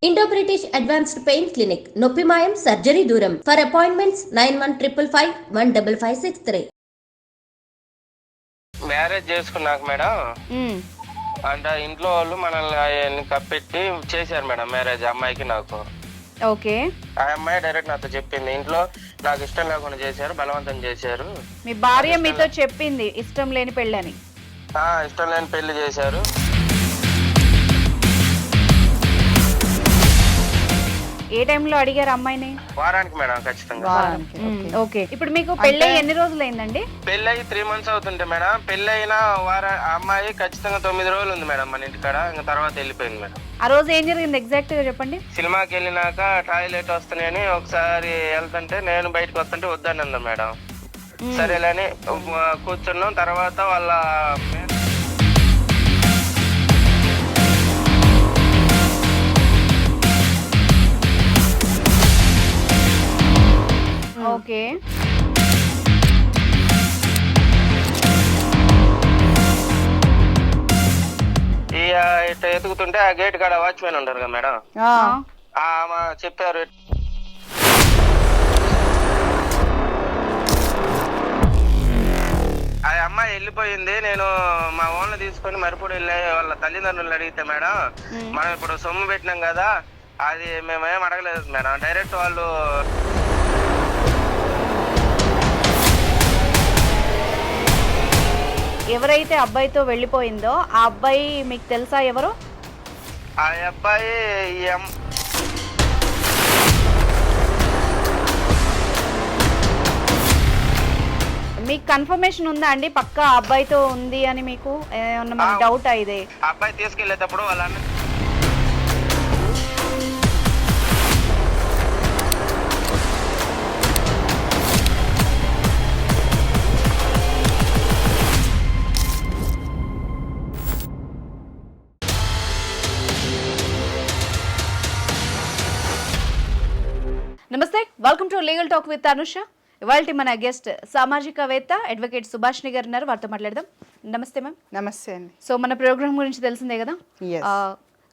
Indo British advanced pain clinic, నొప్పి మాయం, surgery దూరం. For appointments 9155556563. మ్యారేజ్ చేసుకున్నాక మేడం అంటే ఇంట్లో వాళ్ళు మనల్ని అవన్నీ కప్పెట్టి చేశారు మేడం మ్యారేజ్ అమ్మాయికి నాకు. ఓకే. ఆ అమ్మాయి డైరెక్ట్ నాతో చెప్పింది, ఇంట్లో నాకు ఇష్టం లేకుండా చేశారు, బలవంతం చేశారు. మీ భార్య మీతో చెప్పింది ఇష్టం లేని పెళ్ళని? ఇష్టం లేని పెళ్లి చేశారు. ఏ టైంలో అడిగారు అమ్మాయిని? వారానికి మేడం, ఖచ్చితంగా. ఓకే. ఇప్పుడు మీకు పెళ్ళి ఎన్ని రోజులు అయిందండి? పెళ్ళి 3 months అవుతుంటే మేడం, పెళ్ళి అయిన అమ్మాయి ఖచ్చితంగా 9 రోజులు ఉంది మేడం మన ఇంటికాడ. ఇంకా తర్వాత వెళ్ళిపోయింది మేడం. ఆ రోజు ఏం జరిగింది ఎగ్జాక్ట్ గా చెప్పండి. సినిమాకి వెళ్ళినాక టాయిలెట్ వస్తున్నాయని ఒకసారి వెళ్తుంటే నేను బయటకు వస్తుంటే వద్దని అన్నా మేడం. సరేలేని కూర్చున్నాం. తర్వాత వాళ్ళ ఓకే. ఇట్లా ఎతుకుతుంటే ఆ గేట్ కాడ వాచ్మెన్ ఉంటారు కదా మేడం, చెప్పారు ఆ అమ్మాయి వెళ్ళిపోయింది. నేను మా ఓన్లు తీసుకొని మరిపూడి వెళ్ళి వాళ్ళ తల్లిదండ్రులు అడిగితే మేడం, మనం ఇప్పుడు సొమ్ము పెట్టినాం కదా, అది మేమేం అడగలేదు మేడం. డైరెక్ట్ వాళ్ళు ఎవరైతే అబ్బాయితో వెళ్ళిపోయిందో ఆ అబ్బాయి మీకు తెలుసా ఎవరు? ఆ అబ్బాయి మీకు కన్ఫర్మేషన్ ఉందా అండి పక్కా అబ్బాయితో ఉంది అని? మీకు ఏమన్నా డౌట్ అయితే అబ్బాయి తీసుకెళ్లేటప్పుడు వాళ్ళ నమస్తే, welcome to legal talk with Anusha. ఇవాళ మన గెస్ట్ సామాజికవేత్త అడ్వకేట్ సుభాష్ని గారు ఉన్నారు, వారితో మాట్లాడదాం. నమస్తే మ్యామ్. నమస్తే అండి. సో మన ప్రోగ్రామ్ గురించి తెలిసిందే కదా,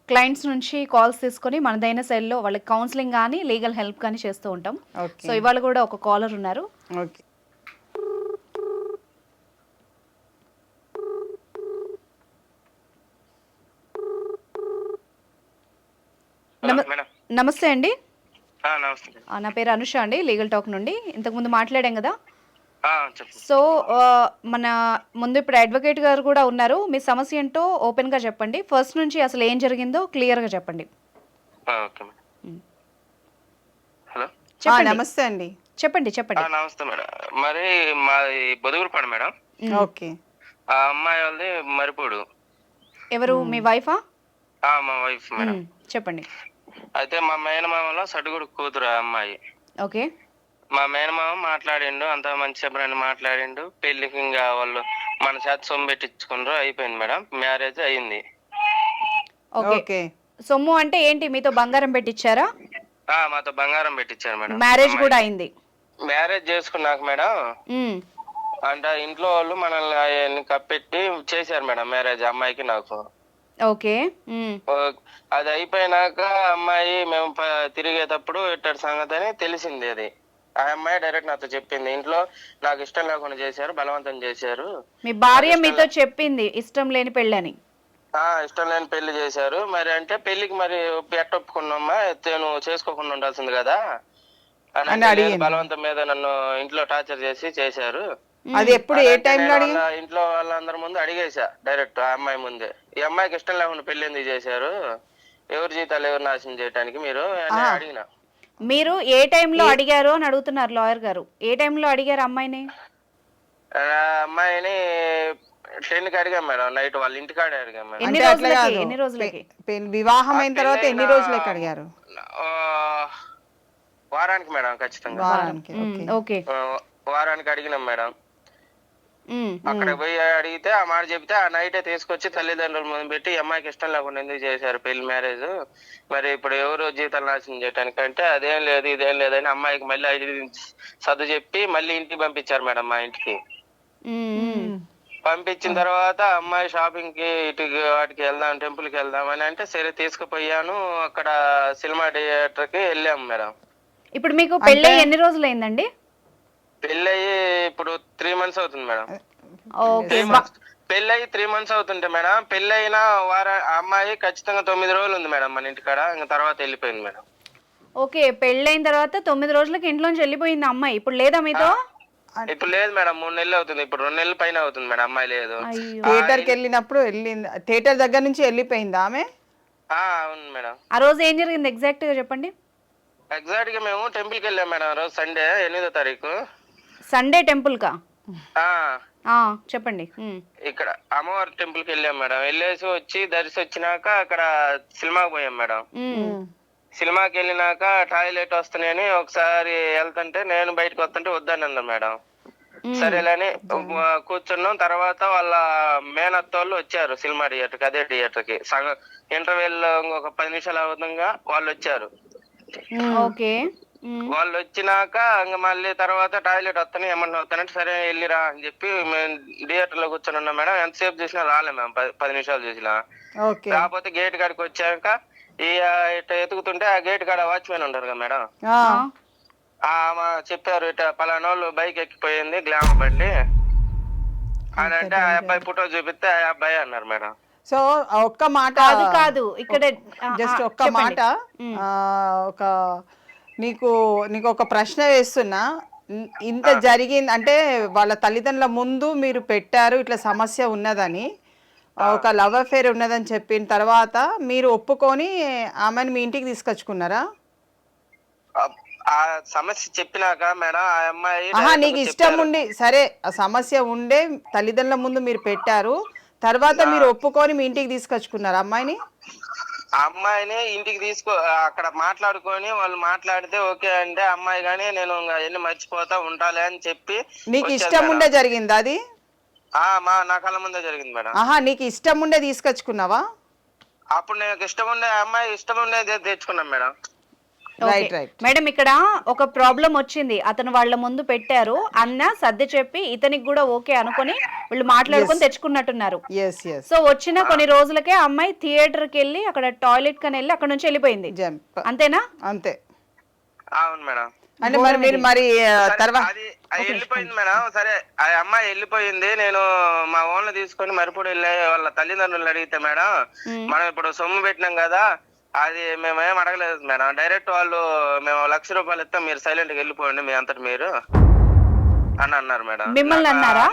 క్లయింట్స్ నుంచి కాల్స్ తీసుకొని మనదైన సెల్లో వాళ్ళకి కౌన్సిలింగ్ కానీ లీగల్ హెల్ప్ కానీ చేస్తూ ఉంటాం. సో ఇవాళ కూడా ఒక కాలర్ ఉన్నారు. ఓకే. నమస్తే అండి. నమస్తే. నా పేరు అనుష అండి, లీగల్ టాక్ నుండి. ఇంతకుముందు మాట్లాడాం కదా. సో మన ముందు ఇప్పుడు అడ్వకేట్ గారు కూడా ఉన్నారు. మీ సమస్య ఏంటో ఓపెన్ గా చెప్పండి. ఫస్ట్ నుంచి అసలు ఏం జరిగిందో క్లియర్ గా చెప్పండి. హలో, నమస్తే అండి. చెప్పండి. నమస్తే మేడం. మరి మాది బొదుగురుపాడు మేడం. ఓకే. ఆ అమ్మాయి వాళ్ళది మరిపూడు. ఎవరు, మీ వైఫా? మా వైఫ్ మేడం. చెప్పండి. అయితే మా మేనమామలో సడుగుడు కూతురు ఆ అమ్మాయి. ఓకే. మా మేనమామ మాట్లాడిండు, అంత మంచి చెప్పని మాట్లాడిండు. పెళ్లికి ఇంకా వాళ్ళు మన చేత సొమ్ము పెట్టించుకున్నారు, అయిపోయింది మేడం. మ్యారేజ్ అయింది. ఓకే. సొమ్ము అంటే ఏంటి, మీతో బంగారం పెట్టించారా? మాతో బంగారం పెట్టించారు మేడం. మ్యారేజ్ కూడా అయింది? మ్యారేజ్ చేసుకున్నాక మేడం అంటే ఇంట్లో వాళ్ళు మనల్ని అవన్నీ కప్పెట్టి చేశారు మేడం మ్యారేజ్ అమ్మాయికి నాకు. ఓకే. అది అయిపోయినాక అమ్మాయి మేము తిరిగేటప్పుడు ఇట్టడి సంగతి అని తెలిసింది. అది ఆ అమ్మాయి డైరెక్ట్ నాతో చెప్పింది, ఇంట్లో నాకు ఇష్టం లేకుండా చేశారు, బలవంతం చేశారు. మీ భార్య మీతో చెప్పింది ఇష్టం లేని పెళ్ళని? ఇష్టం లేని పెళ్లి చేశారు. మరి అంటే పెళ్లికి మరి ఎట్ట ఒప్పుకున్నామ్మా, నువ్వు చేసుకోకుండా ఉండాల్సింది కదా అని బలవంతం మీద నన్ను ఇంట్లో టార్చర్ చేశారు. అది ఎప్పుడు, ఏ టైంలో? ఇంట్లో వాళ్ళందరి ముందు అడిగేసా డైరెక్ట్ ఆ అమ్మాయి ముందే, ఈ అమ్మాయికి ఇష్టం లేకుండా పెళ్లి ఎందుకు చేశారు, ఎవరి జీతాలు ఎవరు నాశనం చేయడానికి మీరు అడిగిన. మీరు ఏ టైంలో అడిగారు అని అడుగుతున్నారు లాయర్ గారు. ఏ టైంలో అడిగారు అమ్మాయిని? అమ్మాయిని 10కి అడిగాం మేడం, నైట్ వాళ్ళ ఇంటికాడే అడిగాం మేడం. ఎన్ని రోజులకి? వివాహం అయిన తర్వాత ఎన్ని రోజులకి అడిగారు? వారానికి మేడం, ఖచ్చితంగా వారానికి అడిగినాం మేడం. అక్కడ పోయి అడిగితే ఆ మాట చెప్తే ఆ నైటే తీసుకొచ్చి తల్లిదండ్రుల ముందు పెట్టి, అమ్మాయికి ఇష్టం లేకుండా ఎందుకు చేశారు పెళ్లి మ్యారేజ్, మరి ఇప్పుడు ఎవరు జీతాలు నాశనం చేయడానికి అంటే అదేం లేదు ఇదేం లేదని అమ్మాయికి మళ్ళీ 5 సర్దు చెప్పి మళ్ళీ ఇంటికి పంపించారు మేడం, మా ఇంటికి. పంపించిన తర్వాత అమ్మాయి షాపింగ్ కి ఇటు వాటికి వెళ్దాం, టెంపుల్ కి వెళ్దాం అని అంటే సరే తీసుకుపోయాను. అక్కడ సినిమా థియేటర్ కి వెళ్ళాము మేడం. ఇప్పుడు మీకు పెళ్ళి ఎన్ని రోజులు అయిందండి? పెళ్ళయి ఇప్పుడు 3 months అవుతుంది మేడం. ఓకే. పెళ్ళయి 3 months అవుతుంటే మేడం, పెళ్ళైన అమ్మాయి ఖచ్చితంగా 9 రోజులు ఉంది మేడం మన ఇంటికాడ. ఇంకా తర్వాత వెళ్ళిపోయింది మేడం. ఓకే, పెళ్ళైన తర్వాత 9 రోజులకి ఇంట్లోంచి వెళ్ళిపోయింది అమ్మాయి. ఇప్పుడు లేదా మీతో? ఇప్పుడు లేదు మేడం, 3 నెలలు అవుతుంది. ఇప్పుడు 2 నెలల పైన అవుతుంది మేడం, అమ్మాయి లేదు. థియేటర్ కి వెళ్ళినప్పుడు వెళ్ళింది, థియేటర్ దగ్గర నుంచి వెళ్ళిపోయిందా ఆమె? అవును మేడం. ఆ రోజు ఏం జరిగింది ఎగ్జాక్ట్ గా చెప్పండి. ఎగ్జాక్ట్ గా మేము టెంపుల్ కి వెళ్ళాం మేడం. రోజు సండే 8వ తారీఖు. సండే టెంపుల్ కా? చెప్పండి. ఇక్కడ అమ్మవారి టెంపుల్ కి వెళ్ళాం మేడం. వెళ్ళేసి వచ్చి వచ్చినాక అక్కడ సినిమాకి పోయాం మేడం. సినిమాకి వెళ్ళినాక టాయిలెట్ వస్తున్నాయని ఒకసారి వెళ్తుంటే నేను బయటకు వస్తుంటే వద్దని అన్నా మేడం. సరేలేని కూర్చున్నాం. తర్వాత వాళ్ళ మేనత్త వాళ్ళు వచ్చారు సినిమా థియేటర్ కి, అదే థియేటర్ కి. సగం ఇంటర్వెల్ ఒక 10 నిమిషాలు అవుతుండగా వాళ్ళు వచ్చారు. ఓకే. వాళ్ళు వచ్చినాక ఇంకా మళ్ళీ తర్వాత టాయిలెట్ వస్తాను ఏమన్నా వస్తానంటే సరే వెళ్ళిరా అని చెప్పి మేము థియేటర్ లో కూర్చొని ఉన్నాం మేడం. ఎంతసేపు చూసినా రాలే మేము, 10 నిమిషాలు చూసినా. కాకపోతే గేట్ కాడికి వచ్చాక ఇట్లా ఎతుకుతుంటే ఆ గేట్ కాడ వాచ్మెన్ ఉంటారు కదా మేడం, చెప్పారు ఇట్లా పలానోళ్ళు బైక్ ఎక్కిపోయింది గ్లామర్ బండి అని అంటే ఆ అబ్బాయి ఫోటో చూపిస్తే ఆ అబ్బాయి అన్నారు మేడం. సో ఒక్క మాట కాదు ఇక్కడ జస్ట్ ఒక్క మాట, ఒక నీకు ఒక ప్రశ్న వేస్తున్నా. ఇంత జరిగింది అంటే వాళ్ళ తల్లిదండ్రుల ముందు మీరు పెట్టారు ఇట్లా సమస్య ఉన్నదని, ఒక లవ్ అఫేర్ ఉన్నదని చెప్పిన తర్వాత మీరు ఒప్పుకొని ఆమెను మీ ఇంటికి తీసుకొచ్చుకున్నారా? ఆ సమస్య చెప్పినాక మేడం ఆ అమ్మాయి నీకు ఇష్టం ఉండి సరే, ఆ సమస్య ఉండే తల్లిదండ్రుల ముందు మీరు పెట్టారు, తర్వాత మీరు ఒప్పుకొని మీ ఇంటికి తీసుకొచ్చుకున్నారు అమ్మాయిని? అమ్మాయిని ఇంటికి అక్కడ మాట్లాడుకొని వాళ్ళు మాట్లాడితే ఓకే అంటే అమ్మాయి గానీ నేను ఎన్ని మర్చిపోతా ఉంటాలే అని చెప్పి. నీకు ఇష్టం ఉండే జరిగింది అది? నా కళ్ళ ముందే జరిగింది మేడం. నీకు ఇష్టం ఉండే తీసుకొచ్చుకున్నావా? అప్పుడు నాకు ఇష్టం ఉండే అమ్మాయి ఇష్టం ఉండేది తెచ్చుకున్నాం మేడం. మేడం ఇక్కడ ఒక ప్రాబ్లం వచ్చింది, అతను వాళ్ళ ముందు పెట్టారు అన్న సర్ది చెప్పి ఇతనికి కూడా ఓకే అనుకుని వీళ్ళు మాట్లాడుకొని తెచ్చుకున్నట్టున్నారు. సో వచ్చిన కొన్ని రోజులకే అమ్మాయి థియేటర్ కి వెళ్ళి అక్కడ టాయిలెట్ కని వెళ్ళి అక్కడ నుంచి వెళ్ళిపోయింది, అంతేనా? అంతే. అవును మేడం. అంటే మరి తర్వాత వెళ్ళిపోయింది మేడం. సరే ఆ అమ్మాయి వెళ్ళిపోయింది. నేను మా ఓన్లు తీసుకొని మరిపూడి వెళ్ళే వాళ్ళ తల్లిదండ్రులు అడిగితే మేడం, మనం ఇప్పుడు సొమ్ము పెట్టినాం కదా అది మేమేం అడగలేదు మేడం. డైరెక్ట్ వాళ్ళు మేము 1,00,000 రూపాయలు ఇస్తాం, మీరు సైలెంట్ గా వెళ్ళిపోండి మీ అంతటి మీరు అని అన్నారు మేడం. మిమ్మల్ని అన్నారా?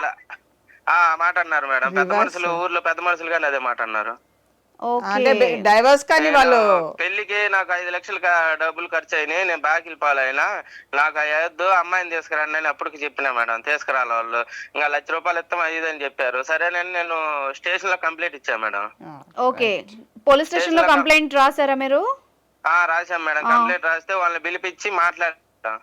మాట అన్నారు మేడం. పెద్ద మనుషులు, ఊర్లో పెద్ద మనుషులు కానీ అదే మాట అన్నారు. డైవర్స్ కానీ వాళ్ళు పెళ్లికి నాకు 5 లక్షలు డబ్బులు ఖర్చు అయినాయి, నేను బాకీలు పాలైనా, నాకు అయ్యొద్దు అమ్మాయిని తీసుకురండి అని అప్పటికి చెప్పినా మేడం. తీసుకురాలి వాళ్ళు ఇంకా 1,00,000 రూపాయలు ఇస్తాం అది అని చెప్పారు. సరేనని నేను స్టేషన్ లో కంప్లైంట్ ఇచ్చా మేడం. ఓకే, పోలీస్ స్టేషన్ లో కంప్లైంట్ రాసారా మీరు? రాశాం మేడం. కంప్లైంట్ రాస్తే వాళ్ళని పిలిపించి మాట్లాడా.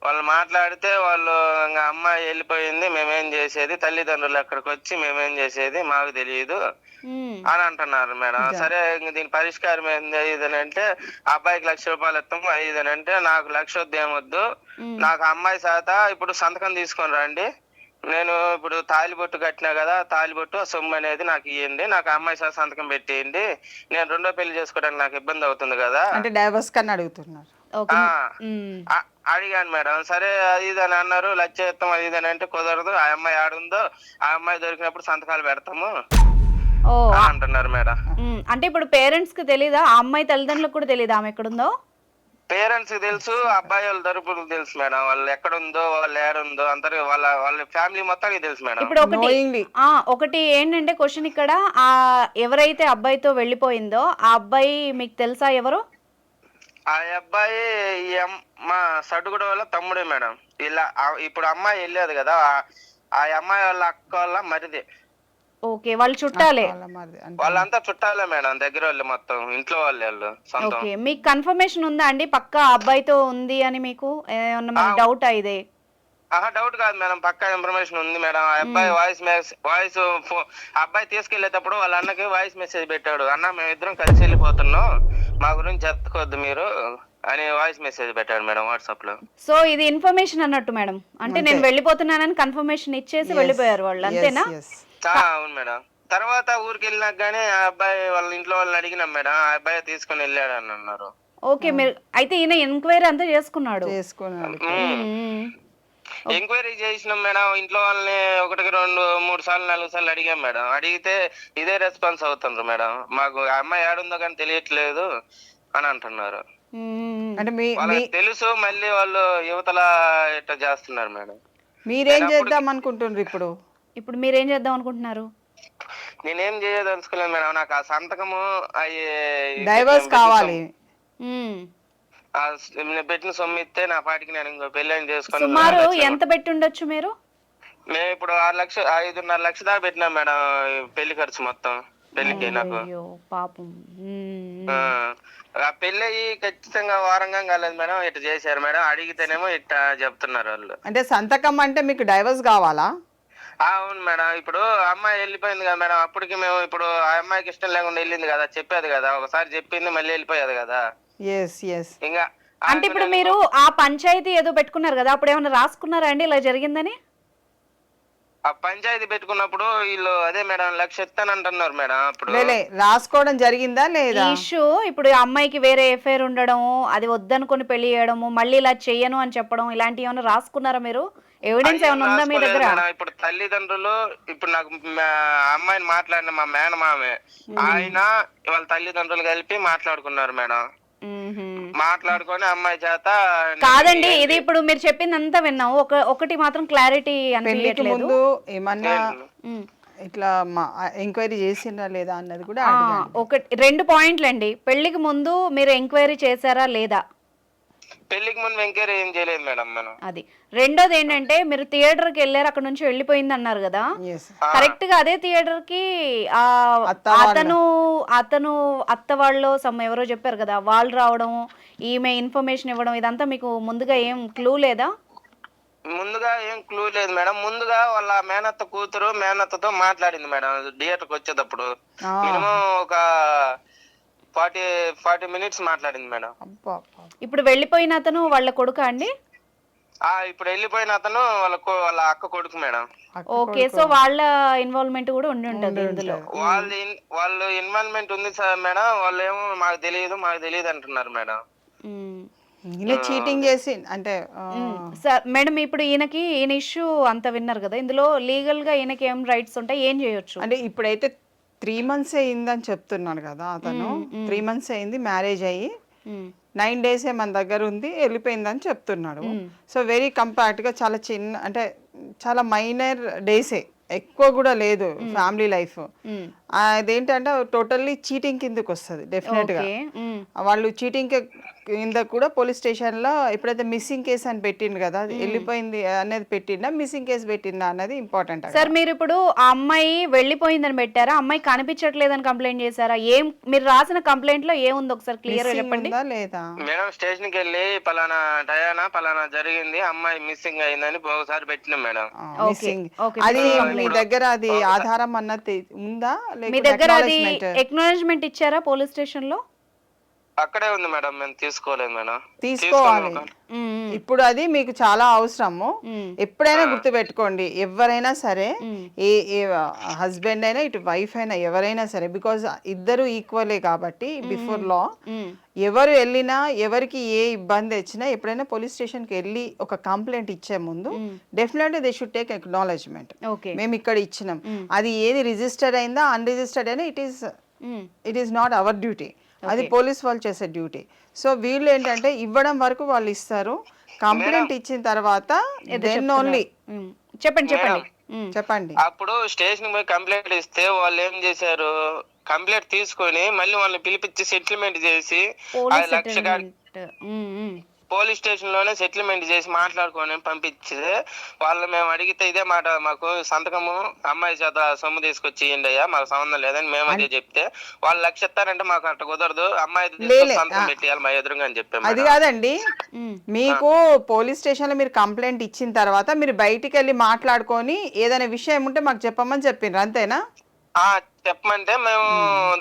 వాళ్ళు మాట్లాడితే వాళ్ళు ఇంకా అమ్మాయి వెళ్ళిపోయింది, మేమేం చేసేది, తల్లిదండ్రులు అక్కడికి వచ్చి మేమేం చేసేది మాకు తెలియదు అని అంటున్నారు మేడం. సరే ఇంక దీని పరిష్కారం ఏంది ఇదని అంటే అబ్బాయికి 1,00,000 రూపాయలు ఇస్తాము ఇదని అంటే నాకు 1,00,000 వద్దు ఏమొద్దు, నాకు అమ్మాయి శాత ఇప్పుడు సంతకం తీసుకొని రండి, నేను ఇప్పుడు తాలిబొట్టు కట్టినా కదా తాలిబొట్టు సొమ్ము అనేది నాకు ఇవ్వండి, నాకు అమ్మాయి శాత సంతకం పెట్టేయండి, నేను రెండో పెళ్లి చేసుకోవడానికి నాకు ఇబ్బంది అవుతుంది కదా అంటే డైవర్స్ కన్నా అడుగుతున్నారు. అడిగాను మేడం. సరే అది ఇది అని అన్నారు, 1,00,000 ఇస్తాం అది ఇది అంటే కుదరదు, ఆ అమ్మాయి ఆడుందో ఆ అమ్మాయి దొరికినప్పుడు సంతకాలు పెడతాము అంటున్నారు మేడం. అంటే ఇప్పుడు పేరెంట్స్ కి తెలీదా, ఆ అమ్మాయి తల్లిదండ్రులకు కూడా తెలీదా ఆమె ఎక్కడుందో? పేరెంట్స్ కి తెలుసు, అబ్బాయి వాళ్ళ తరపులకు తెలుసు మేడం, వాళ్ళు ఎక్కడుందో వాళ్ళు ఏడుందో అందరికి వాళ్ళ ఫ్యామిలీ మొత్తానికి తెలుసు మేడం. ఇప్పుడు ఒకటి ఏంటంటే క్వశ్చన్ ఇక్కడ, ఆ ఎవరైతే అబ్బాయితో వెళ్ళిపోయిందో ఆ అబ్బాయి మీకు తెలుసా ఎవరు? ఆ అబ్బాయి మా సడుగుడ వాళ్ళ తమ్ముడే మేడం. ఇలా ఇప్పుడు అమ్మాయి వెళ్ళేది కదా ఆ అమ్మాయి వాళ్ళ అక్క వాళ్ళ మరిది. ఓకే, వాళ్ళు చుట్టాలే? వాళ్ళంతా చుట్టాలే మేడం, దగ్గర వాళ్ళు మొత్తం ఇంట్లో వాళ్ళు సొంతం. ఓకే, మీకు కన్ఫర్మేషన్ ఉందా అండి పక్కా అబ్బాయితో ఉంది అని? మీకు ఏమన్నా డౌట్ అయితే? డౌట్ కాదు మేడం, పక్కా ఇన్ఫర్మేషన్ ఉంది మేడం. ఆ అబ్బాయి వాయిస్ అబ్బాయి తీసుకెళ్లేటప్పుడు వాళ్ళ అన్నకి వాయిస్ మెసేజ్ పెట్టాడు, అన్న మేమిద్దరం కలిసి వెళ్ళిపోతున్నాం, మా గురించి చెప్పుకోవద్దు మీరు అని వాయిస్ మెసేజ్ పెట్టాడు మేడం వాట్సాప్ లో. సో ఇది ఇన్ఫర్మేషన్ అన్నట్టు మేడం, అంటే నేను వెళ్ళిపోతున్నానని కన్ఫర్మేషన్ ఇచ్చేసి వెళ్ళిపోయారు వాళ్ళు, అంతేనా? అవును మేడం. తర్వాత ఊరికి వెళ్ళినాక గానీ ఆ అబ్బాయి వాళ్ళ ఇంట్లో వాళ్ళని అడిగినాం మేడం, ఆ అబ్బాయి తీసుకుని వెళ్ళాడు అని అన్నారు. ఓకే, మీరు అయితే ఈయన ఎంక్వైరీ అంతా చేసుకున్నాడు. ఎంక్వైరీ చేసినాం మేడం, ఇంట్లో వాళ్ళని 1, 2, 3 సార్లు 4 సార్లు అడిగాం మేడం. అడిగితే ఇదే రెస్పాన్స్ అవుతుండ్రు మేడం, మాకు ఆ అమ్మాయి ఏడుందో కానీ తెలియట్లేదు అని అంటున్నారు. అంటే వాళ్ళకి తెలుసు, మళ్ళీ వాళ్ళు యువతల ఇట్లా చేస్తున్నారు మేడం. మీరేం చేద్దాం అనుకుంటున్నారు ఇప్పుడు? ఇప్పుడు మీరేం చేద్దాం అనుకుంటున్నారు? నేనేం చేయదలుచుకోలేదు మేడం, నాకు ఆ సంతకము అయ్యి డైవర్స్ కావాలి. పెట్టిన సొమ్ము ఇస్తే నా పాటికి నేను ఇంకో పెళ్ళని చేసుకుని. సుమారు ఎంత పెట్టి ఉండొచ్చు మీరు? మేము ఇప్పుడు 5.5 లక్షలు దాకా పెట్టినాం మేడం పెళ్లి ఖర్చు మొత్తం పెళ్లికి నాకు. పాపం. ఆ పెళ్లి అయ్యి ఖచ్చితంగా వారంగా కాలేదు మేడం, ఇట్లా చేశారు మేడం. అడిగితేనేమో ఇట్లా చెప్తున్నారు వాళ్ళు. అంటే సంతకం అంటే మీకు డైవర్స్ కావాలా? అవును మేడం. ఇప్పుడు అమ్మాయి వెళ్ళిపోయింది కదా మేడం, అప్పటికి మేము ఇప్పుడు ఆ అమ్మాయికి ఇష్టం లేకుండా వెళ్ళింది కదా, చెప్పేది కదా, ఒకసారి చెప్పింది మళ్ళీ వెళ్ళిపోయేది కదా. ఇంకా అంటే ఇప్పుడు మీరు ఆ పంచాయతీ ఏదో పెట్టుకున్నారు కదా, అప్పుడు ఏమైనా రాసుకున్నారా అండి ఇలా జరిగిందని? ఆ పంచాయతీ పెట్టుకున్నప్పుడు వీళ్ళు అదే మేడం 1 లక్ష ఇస్తానంటున్నారు మేడం. అప్పుడు రాసుకోవడం జరిగిందా లేదా? ఇష్యూ ఇప్పుడు అమ్మాయికి వేరే ఎఫ్ఐఆర్ ఉండడం, అది వద్దనుకొని పెళ్లి చేయడము, మళ్ళీ ఇలా చెయ్యను అని చెప్పడం, ఇలాంటివి ఏమైనా రాసుకున్నారా మీరు? ఎవిడెన్స్ ఏమైనా ఉందా మీ దగ్గర? ఇప్పుడు తల్లిదండ్రులు, ఇప్పుడు నాకు అమ్మాయిని మాట్లాడిన మా మేనమామే ఆయన వాళ్ళ తల్లిదండ్రులు కలిపి మాట్లాడుకున్నారు మేడం. మాట్లాడుకొని అమ్మాయి చేత. కాదండి, ఇది ఇప్పుడు మీరు చెప్పింది అంతా విన్నాం, ఒకటి మాత్రం క్లారిటీ అనిపించట్లేదు. ఏమన్నా ఇట్లా ఎంక్వైరీ చేసిందా లేదా అన్నది కూడా. 2 పాయింట్లు అండి. పెళ్లికి ముందు మీరు ఎంక్వైరీ చేశారా లేదా? పెళ్లికి ముందు ఎంక్వైరీ ఏం చేయలేదు మేడం మనం. అది. రెండోది ఏంటంటే మీరు థియేటర్ కి వెళ్ళారు, అక్కడ నుంచి వెళ్ళిపోయింది అన్నారు కదా, కరెక్ట్ గా అదే థియేటర్ కి అతను అత్త వాళ్ళు ఎవరో చెప్పారు కదా, వాళ్ళు రావడం, ఈమె ఇన్ఫర్మేషన్ ఇవ్వడం, ఇదంతా మీకు ముందుగా ఏం క్లూ లేదా? ముందుగా ఏం క్లూ లేదు మేడం. ముందుగా వాళ్ళ మేనత్త కూతురు మేనత్తతో మాట్లాడింది మేడం థియేటర్కి వచ్చేటప్పుడు. మినిమం ఒక 40 మినిట్స్ మాట్లాడింది మేడం. ఇప్పుడు వెళ్ళిపోయిన అతను వాళ్ళ కొడుకా అండి? ఇప్పుడు వెళ్ళిపోయిన అతను వాళ్ళ అక్క కొడుకు మేడం. ఓకే, సో వాళ్ళ ఇన్వాల్వ్మెంట్ కూడా ఉండి ఉంటది ఇందులో. వాళ్ళు ఇన్వాల్వ్మెంట్ ఉంది సార్ మేడం. వాళ్ళు ఏమో మాకు తెలియదు అంటున్నారు మేడం. చీటింగ్ చేసి అంటే సార్ మేడం, ఇప్పుడు ఈయన ఇష్యూ అంత విన్నారు కదా, ఇందులో లీగల్ గా ఈయనకి ఏం రైట్స్ ఉంటాయి, ఏం చేయొచ్చు? అంటే ఇప్పుడైతే 3 months అయిందని చెప్తున్నాడు కదా అతను. 3 months అయింది మ్యారేజ్ అయ్యి, 9 days మన దగ్గర ఉంది, వెళ్ళిపోయిందని చెప్తున్నాడు. సో వెరీ కంపాక్ట్ గా చాలా చిన్న, అంటే చాలా మైనర్ డేసే, ఎక్కువ కూడా లేదు ఫ్యామిలీ లైఫ్. అదేంటంటే టోటల్లీ చీటింగ్ కిందకి వస్తుంది డెఫినెట్ గా. వాళ్ళు చీటింగ్ కింద కూడా పోలీస్ స్టేషన్ లో ఎప్పుడైతే మిస్సింగ్ కేసు అని పెట్టిండు కదా, వెళ్ళిపోయింది అనేది పెట్టిండా, మిస్సింగ్ కేసు పెట్టిండా అన్నది ఇంపార్టెంట్. సార్ మీరు ఇప్పుడు ఆ అమ్మాయి వెళ్ళిపోయిందని పెట్టారా, అమ్మాయి కనిపించట్లేదని కంప్లైంట్ చేశారా? ఏం మీరు రాసిన కంప్లైంట్ లో ఏముంది ఒకసారి క్లియర్ గా చెప్పండి. లేదా మేడం స్టేషన్ కి వెళ్ళి పలానా డయానా పలానా జరిగింది, అమ్మాయి మిస్సింగ్ అయిందని ఒకసారి పెట్టినాం మేడం. మిస్సింగ్ అది మీ దగ్గర అది ఆధారం అన్నది ఉందా? మీ దగ్గర అది ఎక్నాలెడ్జ్మెంట్ ఇచ్చారా పోలీస్ స్టేషన్ లో? అక్కడే ఉంది మేడం, మేము తీసుకోలేదు మేడం. తీసుకోవాలి. ఇప్పుడు అది మీకు చాలా అవసరము. ఎప్పుడైనా గుర్తుపెట్టుకోండి, ఎవరైనా సరే, ఏ హస్బెండ్ అయినా ఇటు వైఫ్ అయినా ఎవరైనా సరే, బికాజ్ ఇద్దరు ఈక్వలే కాబట్టి బిఫోర్ లా. ఎవరు వెళ్ళినా, ఎవరికి ఏ ఇబ్బంది వచ్చినా, ఎప్పుడైనా పోలీస్ స్టేషన్ కి వెళ్ళి ఒక కంప్లైంట్ ఇచ్చే ముందు definitely they should take acknowledgement. మేము ఇక్కడ ఇచ్చినాం, అది ఏది రిజిస్టర్డ్ అయిందా అన్రిజిస్టర్డ్ అయినా it is not our duty, అది పోలీస్ వాళ్ళు చేసే డ్యూటీ. సో వీళ్ళు ఏంటంటే ఇవ్వడం వరకు వాళ్ళు ఇస్తారు, కంప్లైంట్ ఇచ్చిన తర్వాత దెన్ ఓన్లీ. చెప్పండి. అప్పుడు స్టేషన్ పోయి కంప్లైంట్ ఇస్తే వాళ్ళు ఏం చేశారు, కంప్లైంట్ తీసుకొని మళ్ళీ వాళ్ళని పిలిపించి సెటిల్మెంట్ చేసి 5 లక్షలు పోలీస్ స్టేషన్ లోనే సెటిల్మెంట్ చేసి మాట్లాడుకొని పంపించి వాళ్ళు మేము అడిగితే ఇదే మాట, మాకు సంతకము అమ్మాయి చేత సొమ్ము తీసుకొచ్చి ఇయ్యండి అయ్యా, మాకు సంబంధం లేదని మేము అదే చెప్తే వాళ్ళు 1 లక్ష ఇస్తారంటే మాకు అట్ట కుదరదు, అమ్మాయి సంతకం పెట్టేయాలి మా ఎదురుగా అని చెప్పాము. అది కాదండి, మీకు పోలీస్ స్టేషన్ లో మీరు కంప్లైంట్ ఇచ్చిన తర్వాత మీరు బయటికి వెళ్ళి మాట్లాడుకొని ఏదైనా విషయం ఉంటే మాకు చెప్పమని చెప్పిండ్రు, అంతేనా? చెప్పమంటే మేము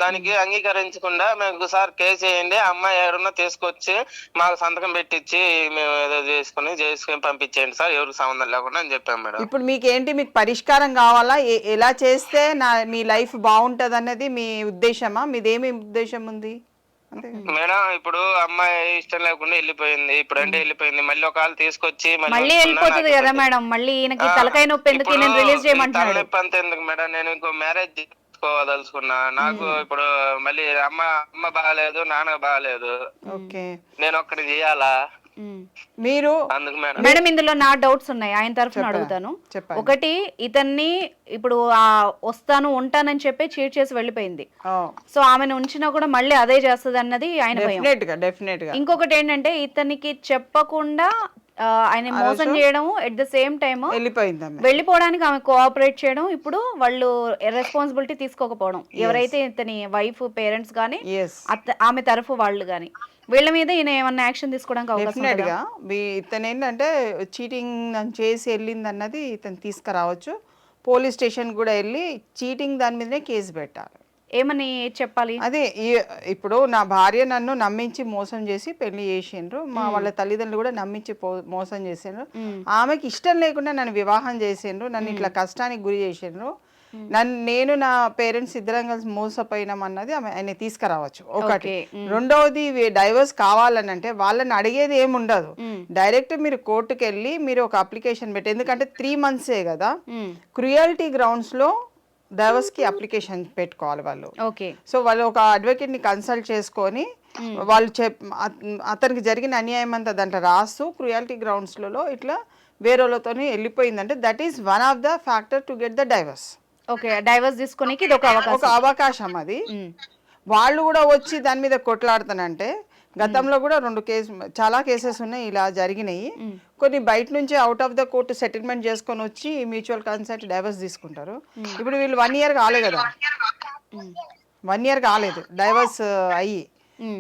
దానికి అంగీకరించకుండా మేము సార్ కేసు వేయండి, అమ్మాయి ఎవరన్నా తీసుకొచ్చి మాకు సంతకం పెట్టించి మేము ఏదో చేసుకుని పంపించేయండి సార్, ఎవరికి సంబంధం లేకుండా అని చెప్పాం మేడం. ఇప్పుడు మీకేంటి, మీకు పరిష్కారం కావాలా, ఎలా చేస్తే మీ లైఫ్ బాగుంటది అన్నది మీ ఉద్దేశమా? మీదేమి ఉద్దేశం ఉంది? మేడం ఇప్పుడు అమ్మాయి ఇష్టం లేకుండా వెళ్ళిపోయింది, ఇప్పుడు అంటే వెళ్ళిపోయింది, మళ్ళీ ఒకవేళ తీసుకొచ్చి మళ్ళీ వెళ్ళిపోతుంది కదా మేడం, మళ్ళీ ఈయనకి తలకాయ నొప్పి ఎందుకు, నేను రిలీజ్ చేయమంటున్నాడు. తలనొప్పి అంత ఎందుకు మేడం, నేను ఇంకో మ్యారేజ్ చేసుకోదలుచుకున్నా, నాకు ఇప్పుడు మళ్ళీ అమ్మ బాగాలేదు, నాన్న బాగాలేదు, నేను ఒక్కడి చేయాలా మీరు మేడం? ఇందులో నా డౌట్స్ ఉన్నాయి, ఆయన తరఫున అడుగుతాను. ఒకటి, ఇతన్ని ఇప్పుడు వస్తాను ఉంటానని చెప్పి చీట్ చేసి వెళ్ళిపోయింది, సో ఆమెను ఉంచినా కూడా మళ్ళీ అదే చేస్తుంది అన్నది ఆయన భయం. ఇంకొకటి ఏంటంటే ఇతనికి చెప్పకుండా ఆయన మోసం చేయడం, ఎట్ ద సేమ్ టైమ్ వెళ్ళిపోవడానికి ఆమె కోఆపరేట్ చేయడం, ఇప్పుడు వాళ్ళు రెస్పాన్సిబిలిటీ తీసుకోకపోవడం, ఎవరైతే ఇతని వైఫ్ పేరెంట్స్ గానీ ఆమె తరఫు వాళ్ళు గానీ, వీళ్ళ మీద ఈయన ఏమన్నా యాక్షన్ తీసుకోవడానికి అవకాశం ఉందా? ఇతను ఏంటంటే చీటింగ్ చేసి వెళ్ళింది అన్నది ఇతను తీసుకురావచ్చు, పోలీస్ స్టేషన్ కూడా వెళ్ళి చీటింగ్ దాని మీదనే కేసు పెట్టాలి. ఏమని చెప్పాలి? అదే, ఇప్పుడు నా భార్య నన్ను నమ్మించి మోసం చేసి పెళ్లి చేసిండ్రు, మా వాళ్ళ తల్లిదండ్రులు కూడా నమ్మించి మోసం చేసిండ్రు, ఆమెకి ఇష్టం లేకుండా నన్ను వివాహం చేసిండ్రు, నన్ను ఇట్లా కష్టానికి గురి చేసిండ్రు, నేను నా పేరెంట్స్ ఇద్దరం కలిసి మోసపోయినాం అన్నది ఆయన తీసుకురావచ్చు ఒకటి. రెండవది, డైవర్స్ కావాలని అంటే వాళ్ళని అడిగేది ఏముండదు, డైరెక్ట్ మీరు కోర్టుకు వెళ్ళి మీరు ఒక అప్లికేషన్ పెట్టి, ఎందుకంటే 3 months కదా, క్రుయాలిటీ గ్రౌండ్స్ లో డైవర్స్ కి అప్లికేషన్ పెట్టుకోవాలి వాళ్ళు. సో వాళ్ళు ఒక అడ్వకేట్ ని కన్సల్ట్ చేసుకొని వాళ్ళు అతనికి జరిగిన అన్యాయం అంతా దాంట్లో రాస్తూ క్రుయాలిటీ గ్రౌండ్స్ లలో ఇట్లా వేరేతో వెళ్ళిపోయిందంటే that is one of the factor to get the divorce. Divorce తీసుకోనికి ఇది ఒక అవకాశం. అది వాళ్ళు కూడా వచ్చి దాని మీద కొట్లాడుతానంటే, గతంలో కూడా చాలా కేసెస్ ఉన్నాయి ఇలా జరిగినాయి, కొన్ని బయట నుంచి out of the court settlement చేసుకొని వచ్చి మ్యూచువల్ కన్సెంట్ డైవర్స్ తీసుకుంటారు. ఇప్పుడు వీళ్ళు 1 year కాలేదు కదా, 1 year కాలేదు డైవర్స్ అయ్యి,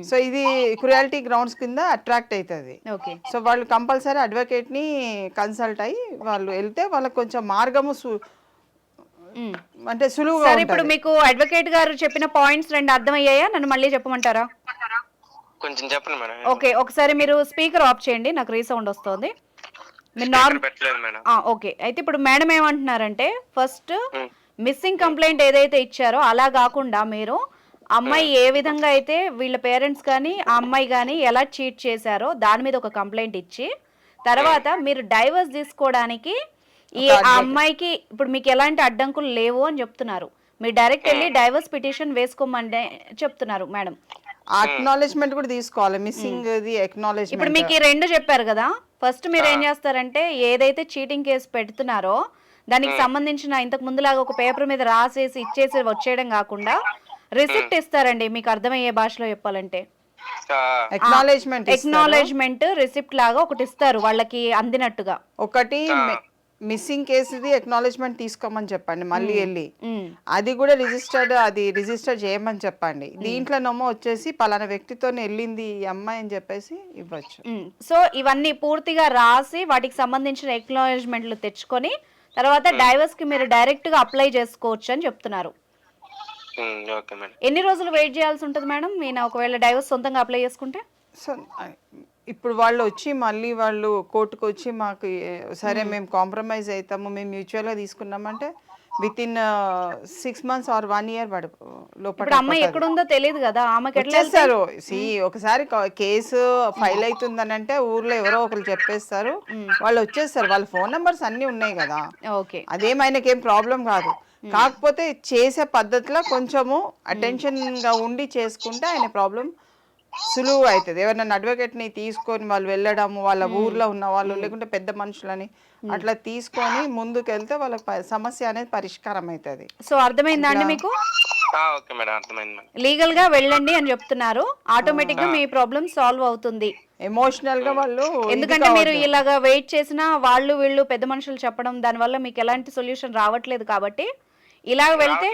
సో ఇది క్రుయాలిటీ గ్రౌండ్స్ కింద అట్రాక్ట్ అవుతుంది. సో వాళ్ళు కంపల్సరీ అడ్వకేట్ ని కన్సల్ట్ అయ్యి వాళ్ళు వెళ్తే వాళ్ళకి కొంచెం మార్గము అంటే సులువుగా. ఇప్పుడు మీకు అడ్వకేట్ గారు చెప్పిన పాయింట్స్ 2 అర్థమయ్యాయా? నన్ను మళ్ళీ చెప్పమంటారా? కొంచెం చెప్పండి మేడం. ఓకే, ఒకసారి మీరు స్పీకర్ ఆఫ్ చేయండి, నాకు రీసౌండ్ వస్తుంది. ఓకే, అయితే ఇప్పుడు మేడం ఏమంటున్నారంటే, ఫస్ట్ మిస్సింగ్ కంప్లైంట్ ఏదైతే ఇచ్చారో అలా కాకుండా మీరు అమ్మాయి ఏ విధంగా అయితే వీళ్ళ పేరెంట్స్ కానీ ఆ అమ్మాయి కానీ ఎలా చీట్ చేశారో దాని మీద ఒక కంప్లైంట్ ఇచ్చి, తర్వాత మీరు డైవర్స్ తీసుకోవడానికి ఆ అమ్మాయికి ఇప్పుడు మీకు ఎలాంటి అడ్డంకులు లేవు అని చెప్తున్నారు, మీరు డైరెక్ట్ వెళ్ళి డైవర్స్ పిటిషన్ వేసుకోమని చెప్తున్నారు మేడం. అక్నాలెడ్జ్మెంట్ కూడా తీసుకోవాలి, మిస్సింగ్ ది అక్నాలెడ్జ్మెంట్. ఇప్పుడు మీకు ఈ 2 చెప్పారు కదా, ఫస్ట్ మీరు ఏం చేస్తారంటే ఏదైతే చీటింగ్ కేసు పెడుతున్నారో దానికి సంబంధించిన ఇంతకు ముందులాగా ఒక పేపర్ మీద రాసేసి ఇచ్చేసి వచ్చేయడం కాకుండా రిసిప్ట్ ఇస్తారండి, మీకు అర్థమయ్యే భాషలో చెప్పాలంటే ఎక్నాలెడ్జ్మెంట్ రిసిప్ట్ లాగా ఒకటి ఇస్తారు వాళ్ళకి అందినట్టుగా. ఒకటి మిస్సింగ్ కేసుది ఎక్నాలెడ్జ్మెంట్ తీసుకోమని చెప్పండి, మళ్ళీ వెళ్ళి అది కూడా రిజిస్టర్ చేయమని చెప్పండి. దీంట్లోనేమో వచ్చేసి పలానా వ్యక్తితో వెళ్ళింది ఈ అమ్మాయి అని చెప్పేసి ఇవ్వచ్చు. సో ఇవన్నీ పూర్తిగా రాసి వాటికి సంబంధించిన ఎక్నాలెడ్జ్మెంట్లు తెచ్చుకొని తర్వాత డైవర్స్ కి మీరు డైరెక్ట్ గా అప్లై చేసుకోవచ్చు అని చెప్తున్నారు. ఎన్ని రోజులు వెయిట్ చేయాల్సి ఉంటుంది మేడం నేను ఒకవేళ డైవర్స్ సొంతంగా అప్లై చేసుకుంటే? సో ఇప్పుడు వాళ్ళు వచ్చి మళ్ళీ వాళ్ళు కోర్టుకు వచ్చి మాకు సరే మేము కాంప్రమైజ్ అవుతాము, మేము మ్యూచువల్గా తీసుకున్నామంటే వితిన్ 6 months ఆర్ 1 year లోపల. అమ్మాయి ఎక్కడుందో తెలియదు కదా, ఆమెకి వచ్చేస్తారు. ఒకసారి కేసు ఫైల్ అవుతుందని అంటే ఊర్లో ఎవరో ఒకరు చెప్పేస్తారు, వాళ్ళు వచ్చేస్తారు, వాళ్ళ ఫోన్ నెంబర్స్ అన్ని ఉన్నాయి కదా, అదేమైనాకి ఏం ప్రాబ్లం కాదు. కాకపోతే చేసే పద్ధతిలో కొంచెము అటెన్షన్ గా ఉండి చేసుకుంటే ఆయన ప్రాబ్లం సులువు అవుతుంది. ఎవరైనా అడ్వకేట్ ని తీసుకొని వాళ్ళు వెళ్ళడము, వాళ్ళ ఊర్లో ఉన్న వాళ్ళు లేకుంటే పెద్ద మనుషులని అట్లా తీసుకొని ముందుకు వెళ్తే వాళ్ళ సమస్య అనేది పరిష్కారం అవుతుంది. సో అర్థమైందా అండి మీకు? లీగల్ గా వెళ్ళండి అని చెప్తున్నారు, ఆటోమేటిక్ గా మీ ప్రాబ్లం సాల్వ్ అవుతుంది. ఎమోషనల్ గా వాళ్ళు, ఎందుకంటే మీరు ఇలాగా వెయిట్ చేసినా వాళ్ళు వీళ్ళు పెద్ద మనుషులు చెప్పడం దాని వల్ల మీకు ఎలాంటి సొల్యూషన్ రావట్లేదు, కాబట్టి ఇలాగ వెళ్తే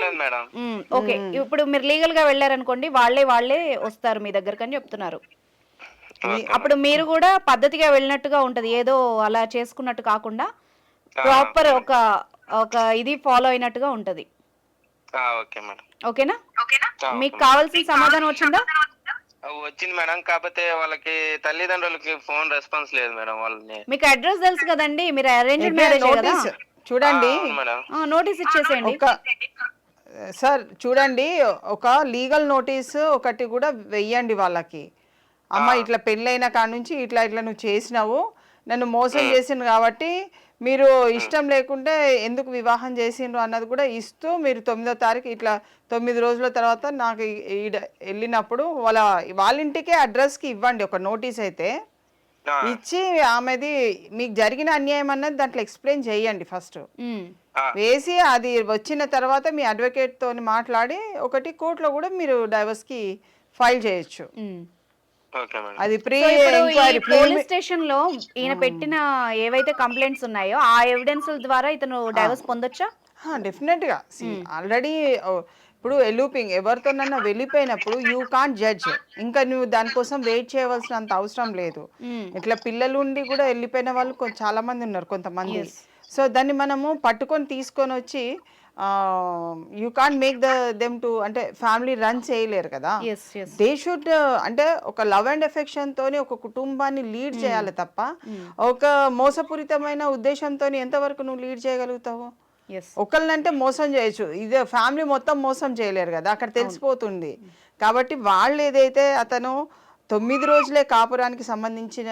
ఓకే. ఇప్పుడు మీరు లీగల్ గా వెళ్ళారనుకోండి, వాళ్ళే వస్తారు మీ దగ్గరకు అని చెప్తున్నారు. అప్పుడు మీరు కూడా పద్ధతిగా వెళ్ళినట్టుగా ఉంటది, ఏదో అలా చేసుకున్నట్టు కాకుండా ప్రాపర్ ఒక ఇది ఫాలో అయినట్టుగా ఉంటది. Okay madam. ఓకేనా? మీకు కావాల్సిన సమాధానం వచ్చిందా? వచ్చింది మేడం. కాకపోతే వాళ్ళకి తల్లిదండ్రులకి ఫోన్ రెస్పాన్స్ లేదు మేడం. వాళ్ళని మీకు అడ్రస్ తెలుసు కదండి, మీరు అరేంజ్డ్ మ్యారేజ్ కదా. చూడండి మేడం. నోటీస్ ఇచ్చేసేయండి. సార్ చూడండి, ఒక లీగల్ నోటీస్ ఒకటి కూడా వెయ్యండి వాళ్ళకి. అమ్మ ఇట్లా పెళ్ళైన కాడ నుంచి ఇట్లా ఇట్లా నువ్వు చేసినావు, నన్ను మోసం చేసిండు కాబట్టి మీరు ఇష్టం లేకుంటే ఎందుకు వివాహం చేసిండ్రు అన్నది కూడా ఇస్తూ, మీరు 9వ తారీఖు ఇట్లా 9 రోజుల తర్వాత నాకు వెళ్ళినప్పుడు వాళ్ళ ఇంటికే అడ్రస్కి ఇవ్వండి ఒక నోటీస్ అయితే ఇచ్చి, ఆమెది మీకు జరిగిన అన్యాయం అన్నది దాంట్లో ఎక్స్ప్లెయిన్ చేయండి ఫస్ట్. వేసి అది వచ్చిన తర్వాత మీ అడ్వకేట్ తోని మాట్లాడి ఒకటి కోర్టులో కూడా మీరు డైవర్స్ కి ఫైల్ చేయొచ్చు. అది పోలీస్ స్టేషన్ లో ఈయన పెట్టిన ఏవైతే కంప్లైంట్స్ ఉన్నాయో ఆ ఎవిడెన్స్ ద్వారా ఇతను డైవర్స్ పొందొచ్చా? డెఫినెట్ గా. ఆల్రెడీ ఇప్పుడు ఎలూపింగ్ ఎవరితోనన్నా వెళ్ళిపోయినప్పుడు యూ కాంట్ జడ్జ్, ఇంకా నువ్వు దానికోసం వెయిట్ చేయవలసినంత అవసరం లేదు. ఇట్లా పిల్లలు ఉండి కూడా వెళ్ళిపోయిన వాళ్ళు చాలా మంది ఉన్నారు కొంతమంది. సో దాన్ని మనము పట్టుకొని తీసుకొని వచ్చి you can't make them to, అంటే ఫ్యామిలీ రన్ చేయలేరు కదా. దే షుడ్, అంటే ఒక లవ్ అండ్ ఎఫెక్షన్ తోని ఒక కుటుంబాన్ని లీడ్ చేయాలి తప్ప ఒక మోసపూరితమైన ఉద్దేశంతో ఎంతవరకు నువ్వు లీడ్ చేయగలుగుతావు? ఒకళ్ళనంటే మోసం చేయొచ్చు, ఇదే ఫ్యామిలీ మొత్తం మోసం చేయలేరు కదా, అక్కడ తెలిసిపోతుంది. కాబట్టి వాళ్ళు ఏదైతే అతను 9 రోజులే కాపురానికి సంబంధించిన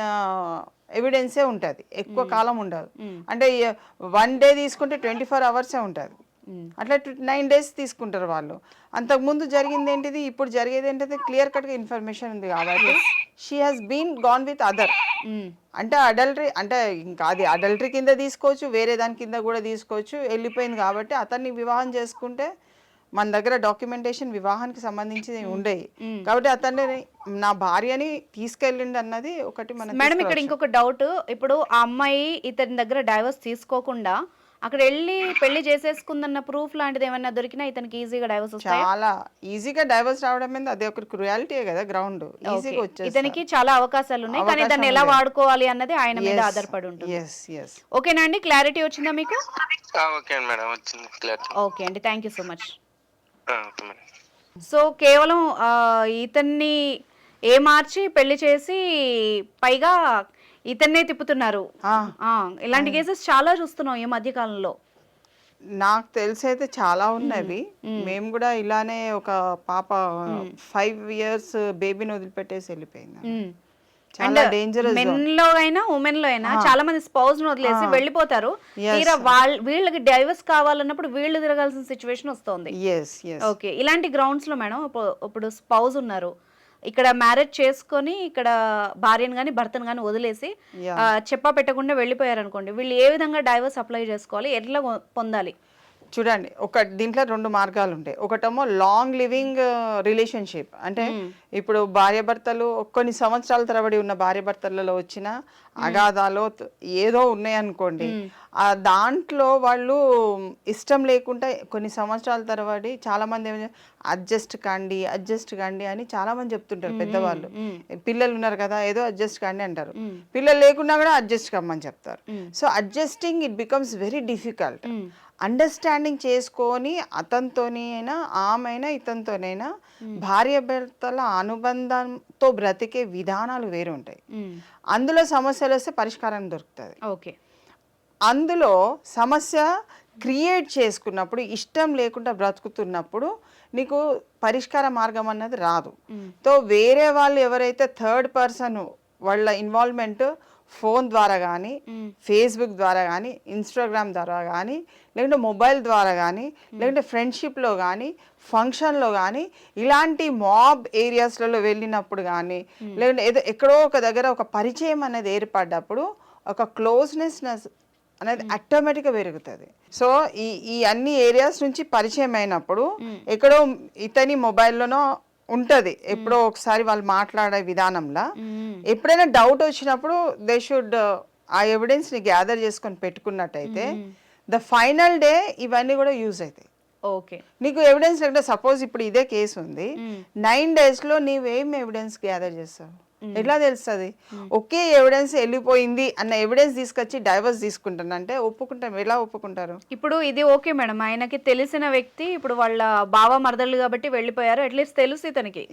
ఎవిడెన్సే ఉంటుంది, ఎక్కువ కాలం ఉండదు. అంటే 1 డే తీసుకుంటే 24 hours ఉంటుంది, అట్లా 9 days తీసుకుంటారు వాళ్ళు. అంతకుముందు జరిగింది ఏంటిది, ఇప్పుడు జరిగేది ఏంటిది, క్లియర్ కట్గా ఇన్ఫర్మేషన్ ఉంది కాబట్టి she has been gone with other. అంటే అడల్టరీ, అంటే ఇంకా అది అడల్టరీ కింద తీసుకోవచ్చు, వేరే దాని కింద కూడా తీసుకోవచ్చు. వెళ్ళిపోయింది కాబట్టి అతన్ని వివాహం చేసుకుంటే మన దగ్గర డాక్యుమెంటేషన్ వివాహానికి సంబంధించి ఉండేవి కాబట్టి అతన్ని నా భార్యని తీసుకెళ్ళిండి అన్నది ఒకటి. మేడం ఇక్కడ ఇంకొక డౌట్, ఇప్పుడు ఆ అమ్మాయి ఇతని దగ్గర డైవర్స్ తీసుకోకుండా అక్కడ వెళ్ళి పెళ్లి చేసేసుకుందన్న ప్రూఫ్ లాంటిది ఏమైనా దొరికినా ఇతనికి ఈజీగా డైవర్స్ వస్తాయి? చాలా ఈజీగా డైవర్స్ రావడం మీద అది ఒక క్రుయాలిటీయే కదా, గ్రౌండ్ ఈజీగా వచ్చేది. ఇతనికి చాలా అవకాశాలు ఉన్నాయి, కానీ దాన్ని ఎలా వాడుకోవాలి అన్నది ఆయన మీద ఆధారపడి ఉంటుంది. ఓకేనా అండి, క్లారిటీ వచ్చిందా మీకు? ఓకే మేడం, వచ్చింది క్లారిటీ. ఓకే అండి, thank you so much. So కేవలం ఇతన్ని మార్చి పెళ్లి చేసి పైగా ఇతన్నే తిప్పుతున్నారు. ఇలాంటి కేసెస్ చాలా చూస్తున్నాం ఈ మధ్య కాలంలో. నాకు తెలిసి అయితే చాలా ఉన్నవి. మేము కూడా ఇలానే ఒక పాప 5 years బేబీని వదిలిపెట్టేసి వెళ్ళిపోయింది. చాలా డేంజరస్. మెన్ లో అయినా ఉమెన్ లో అయినా చాలా మంది స్పౌస్ ను వదిలేసి వెళ్ళిపోతారు. తీరా వీళ్ళకి డైవర్స్ కావాలన్నప్పుడు వీళ్ళు తిరగాల్సిన సిచ్యువేషన్ వస్తుంది. ఓకే, ఇలాంటి గ్రౌండ్స్ లో మేడం ఇప్పుడు స్పౌస్ ఉన్నారు, ఇక్కడ మ్యారేజ్ చేసుకొని ఇక్కడ భార్యను కానీ భర్తను కానీ వదిలేసి చెప్పా పెట్టకుండా వెళ్ళిపోయారు అనుకోండి, వీళ్ళు ఏ విధంగా డైవర్స్ అప్లై చేసుకోవాలి, ఎట్లా పొందాలి? చూడండి, దీంట్లో 2 మార్గాలు ఉంటాయి. ఒకటేమో లాంగ్ లివింగ్ రిలేషన్షిప్, అంటే ఇప్పుడు భార్యాభర్తలు కొన్ని సంవత్సరాల తరబడి ఉన్న భార్యాభర్తలలో వచ్చిన అగాధాలు ఏదో ఉన్నాయనుకోండి, దాంట్లో వాళ్ళు ఇష్టం లేకుండా కొన్ని సంవత్సరాల తరబడి చాలా మంది ఏమైనా అడ్జస్ట్ కండి అని చాలా మంది చెప్తుంటారు పెద్దవాళ్ళు. పిల్లలు ఉన్నారు కదా, ఏదో అడ్జస్ట్ కండి అంటారు, పిల్లలు లేకున్నా కూడా అడ్జస్ట్ కమ్మని చెప్తారు. So adjusting it becomes very difficult. Understanding చేసుకొని అతనితోనైనా ఆమెనా ఇతనితోనైనా భార్యాభర్తల అనుబంధంతో బ్రతికే విధానాలు వేరు ఉంటాయి. అందులో సమస్యలు వస్తే పరిష్కారం దొరుకుతుంది. ఓకే, అందులో సమస్య క్రియేట్ చేసుకున్నప్పుడు, ఇష్టం లేకుండా బ్రతుకుతున్నప్పుడు నీకు పరిష్కార మార్గం అన్నది రాదు. తో వేరే వాళ్ళు ఎవరైతే థర్డ్ పర్సన్ వాళ్ళ ఇన్వాల్వ్మెంట్ ఫోన్ ద్వారా కానీ, ఫేస్బుక్ ద్వారా కానీ, ఇన్స్టాగ్రామ్ ద్వారా కానీ, లేకుంటే మొబైల్ ద్వారా కానీ, లేకుంటే ఫ్రెండ్షిప్లో కానీ, ఫంక్షన్లో కానీ, ఇలాంటి మాబ్ ఏరియాస్లలో వెళ్ళినప్పుడు కానీ, లేకుంటే ఏదో ఎక్కడో ఒక దగ్గర ఒక పరిచయం అనేది ఏర్పడ్డప్పుడు ఒక క్లోజ్నెస్ అనేది ఆటోమేటిక్గా పెరుగుతుంది. సో ఈ అన్ని ఏరియాస్ నుంచి పరిచయం అయినప్పుడు ఎక్కడో ఇతని మొబైల్లోనో ఉంటది, ఎప్పుడో ఒకసారి వాళ్ళు మాట్లాడే విధానంలో ఎప్పుడైనా డౌట్ వచ్చినప్పుడు దే షుడ్ ఆ ఎవిడెన్స్ ని గ్యాదర్ చేసుకొని పెట్టుకున్నట్టయితే ద ఫైనల్ డే ఇవన్నీ కూడా యూజ్ అవుతాయి. ఓకే, నీకు ఎవిడెన్స్ లేకుంటే సపోజ్ ఇప్పుడు ఇదే కేసు ఉంది, 9 days లో నీవేం ఎవిడెన్స్ గ్యాదర్ చేస్తావు? ఎట్లా తెలుస్తుంది? ఒకే ఎవిడెన్స్ వెళ్ళిపోయింది అన్న ఎవిడెన్స్ తీసుకొచ్చి డైవర్స్ తీసుకుంటానంటే ఒప్పుకుంటాం, ఎలా ఒప్పుకుంటారు? ఇప్పుడు ఇది ఓకే మేడం, ఆయనకి తెలిసిన వ్యక్తి ఇప్పుడు వాళ్ళ బావ మరదళ్ళు కాబట్టి వెళ్ళిపోయారు, అట్లీస్ట్ తెలుసు ఇతనికి.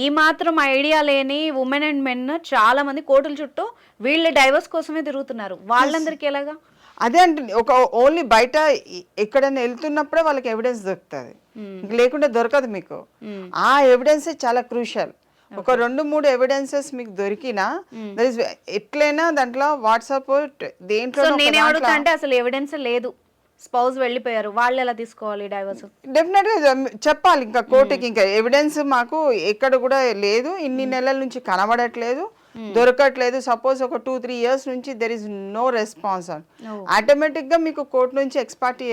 ఈ మాత్రం ఐడియా లేని ఉమెన్ అండ్ మెన్ చాలా మంది కోర్టుల చుట్టూ వీళ్ళ డైవర్స్ కోసమే తిరుగుతున్నారు. వాళ్ళందరికీ ఎలాగా? అదే అంటే ఒక ఓన్లీ బయట ఎక్కడైనా వెళ్తున్నప్పుడే వాళ్ళకి ఎవిడెన్స్ దొరుకుతుంది, లేకుంటే దొరకదు మీకు. ఆ ఎవిడెన్స్ చాలా క్రూషియల్. ఒక 2-3 ఎవిడెన్సెస్ మీకు దొరికినా ఎట్లయినా దాంట్లో వాట్సాప్ దేంట్లో అంటే అసలు ఎవిడెన్స్ లేదు, స్పౌస్ వెళ్ళిపోయారు, వాళ్ళు ఎలా తీసుకోవాలి డైవర్స్? డెఫినెట్ గా చెప్పాలి ఇంకా కోర్టుకి, ఇంకా ఎవిడెన్స్ మాకు ఎక్కడ కూడా లేదు, ఇన్ని నెలల నుంచి కనబడట్లేదు, దొరకట్లేదు. సపోజ్ ఒక 2-3 years నుంచి దెర్ ఇస్ నో రెస్పాన్స్ అని ఆటోమేటిక్ గా మీకు కోర్టు నుంచి ఎక్స్పర్టీ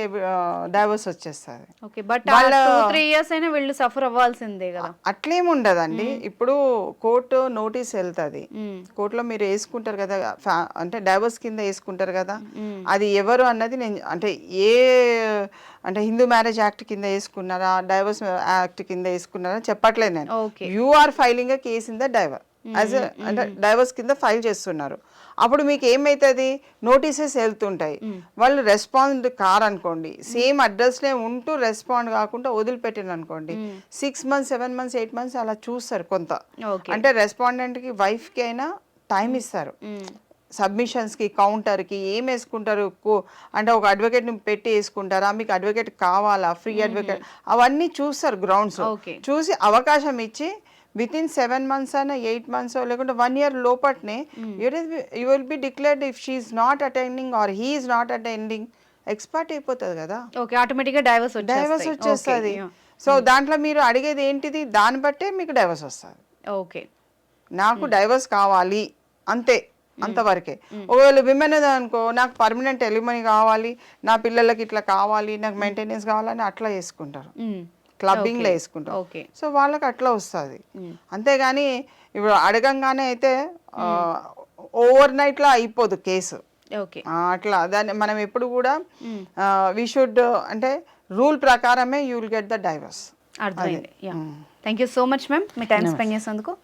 డైవర్స్ వచ్చేస్తుంది. ఓకే, బట్ 2-3 years అయినా వీళ్ళు సఫర్ అవ్వాల్సిందే కదా? అట్లేం ఉండదండి. ఇప్పుడు కోర్టు నోటీస్ వెళ్తుంది, కోర్టులో మీరు వేసుకుంటారు కదా, అంటే డైవర్స్ కింద వేసుకుంటారు కదా, అది ఎవరు అన్నది నేను అంటే అంటే హిందూ మ్యారేజ్ యాక్ట్ కింద వేసుకున్నారా, డైవర్స్ యాక్ట్ కింద వేసుకున్నారా చెప్పట్లేదు నేను. You are filing a case in the divorce అంటే డైవర్స్ కింద ఫైల్ చేస్తున్నారు. అప్పుడు మీకు ఏమైతుంది, నోటీసెస్ వెళ్తుంటాయి, వాళ్ళు రెస్పాండ్ కారనుకోండి, సేమ్ అడ్రస్లే ఉంటూ రెస్పాండ్ కాకుండా వదిలిపెట్టిన అనుకోండి, 6 months 7 months 8 months అలా చూస్తారు కొంత. అంటే రెస్పాండెంట్కి వైఫ్కి అయినా టైం ఇస్తారు, సబ్మిషన్స్కి కౌంటర్కి ఏం వేసుకుంటారు, అంటే ఒక అడ్వకేట్ని పెట్టి వేసుకుంటారా, మీకు అడ్వకేట్ కావాలా, ఫ్రీ అడ్వకేట్, అవన్నీ చూస్తారు గ్రౌండ్స్. చూసి అవకాశం ఇచ్చి వితిన్ 7 months అయినా 8 months లేకుంటే 1 year లోపట్నే you will be declared if she is not attending or he is not attending, ex parte అయిపోతుంది కదా, ఆటోమేటిక్గా డైవర్స్ వచ్చేస్తుంది. సో దాంట్లో మీరు అడిగేది ఏంటిది, దాన్ని బట్టే మీకు డైవర్స్ వస్తుంది. ఓకే, నాకు డైవర్స్ కావాలి అంతే, అంతవరకే. ఒకవేళ విమెన్ అనుకో, నాకు పర్మనెంట్ ఎలిమనీ కావాలి, నా పిల్లలకి ఇట్లా కావాలి, నాకు మెయింటెనెన్స్ కావాలని అట్లా చేసుకుంటారు, క్లబ్బింగ్ లో వేసుకుంటారు. సో వాళ్ళకి అట్లా వస్తుంది. అంతేగాని ఇప్పుడు అడగంగానే అయితే ఓవర్ నైట్ లో అయిపోదు కేసు. అట్లా దాన్ని మనం ఎప్పుడు కూడా వి షుడ్ అంటే రూల్ ప్రకారమే you will get the divorce. అర్థమైంది. Thank you so much ma'am, మీ టైం స్పెండ్ చేసినందుకు.